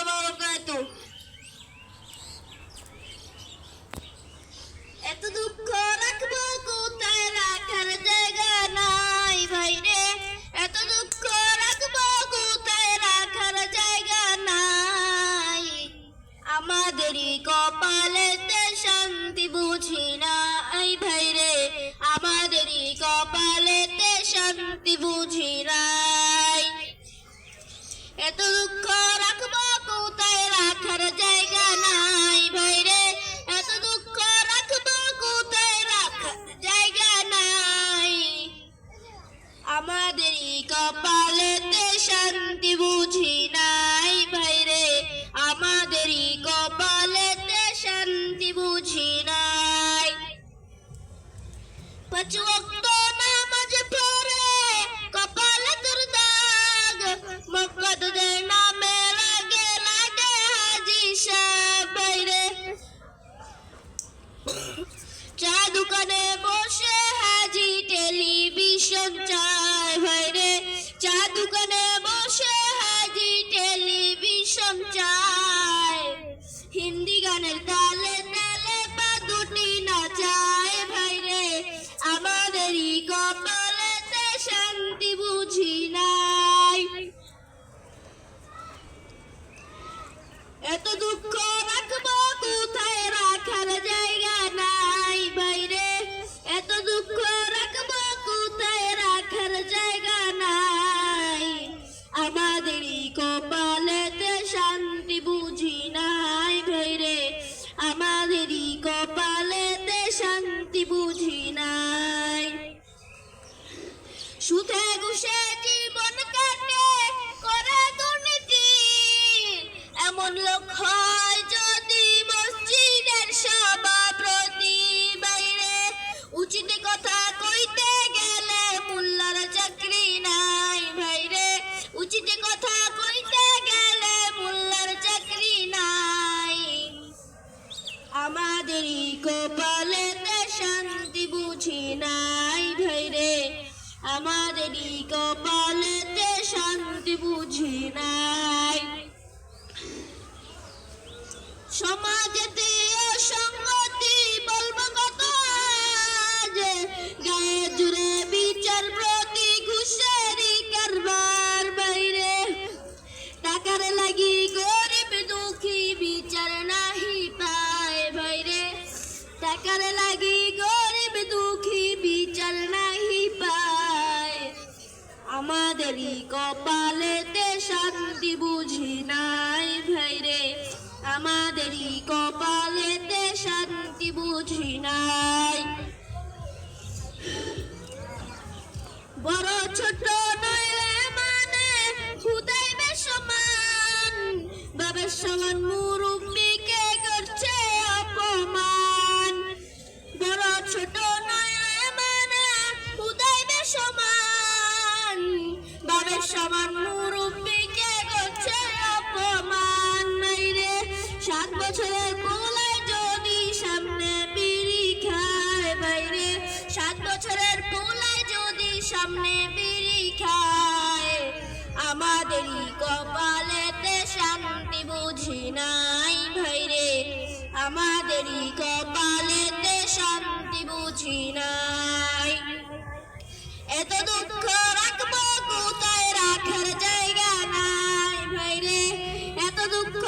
বারাকাতুহু। এত দুঃখ রাখবো কোথায়, রাখার জায়গা নাই ভাইরে। এত দুঃখ রাখবো কোথায়, রাখার জায়গা নাই। আমাদেরই কপালেতে শান্তি বুঝি নাই ভাইরে, আমাদেরই কপালেতে শান্তি বুঝি নাই। এত দুঃখ রাখবো কোথায়, রাখার জায়গা নাই ভাইরে। এত দুঃখ রাখবো কোথায়, রাখার জায়গা নাই। আমাদেরই কপালেতে শান্তি বুঝি নাই ভাইরে, আমাদেরই কপালেতে শান্তি বুঝি নাই। পাঁচ ওয়াক্ত নামাজ পড়ে কপালে তোর দাগ, মক্কাদের নামে লাগে লাগে হাজি সাহেব ভাইরে। চা দোকানে বসে হাজি টেলিভিশন চায় ভাইরে। চা দোকানে বসে হাজি টেলিভিশন চায়। হিন্দি গানের তালে তালে পা দুটি নাচায় ভাইরে, আমাদেরই কপালেতে শান্তি বুঝি নাই। এত দুঃখ রাখবো কোথায়, রাখার জায়গা নাই ভাইরে। এত দুঃখ রাখবো কোথায়, রাখার জায়গা নাই। আমাদেরই কপালেতে শান্তি বুঝি নাই ভাইরে, আমাদেরই কপালেতে শান্তি বুঝি নাই। সুদে ঘুষে জীবন কাটে করে দুর্নীতি, এমন লোক হয় যদি মসজিদের সভাপতি বাইরে। উচিত কথা কইতে গেলে মোল্লার চাকরি নাই ভাইরে, উচিত কথা কইতে গেলে মোল্লার চাকরি নাই। আমাদেরই কপালেতে শান্তি বুঝি নাই ভাইরে, আমাদেরই কপালেতে শান্তি বুঝি নাই। সমাজেতে অসঙ্গতি বলবো কত আজ, গায়ে জুড়ে বিচার প্রতি ঘুষেরই কারবার বাইরে। টাকার লাগি গরিব দুঃখী বিচার নাহি পায় ভাইরে, টাকার লাগি গরিব দুঃখী বিচার নাহি পায়। আমাদেরই কপালেতে শান্তি বুঝি নাই ভাইরে, আমাদেরই কপালেতে শান্তি বুঝি নাই। বড় ছোট নইলে মানে খুদাইবে সমান, বাবার সমান মুরব্বিকে করছে অপমান। বড় ছোট নইলে মানে খুদাইবে সমান, বাবার সমান মুরব্বিকে করছে অপমান মাইরে। 7 বছরের পোলায় যদি সামনে বিড়ি খায় বাইরে, 7 বছরের পোলায় যদি সামনে বিড়ি খায়। আমাদেরই কপালেতে শান্তি বুঝি নাই ভাইরে, আমাদেরই কপালেতে শান্তি বুঝি নাই। এত দুঃখ রাখবো কোথায়, রাখার জায়গা নাই ভাইরে। এত দুঃখ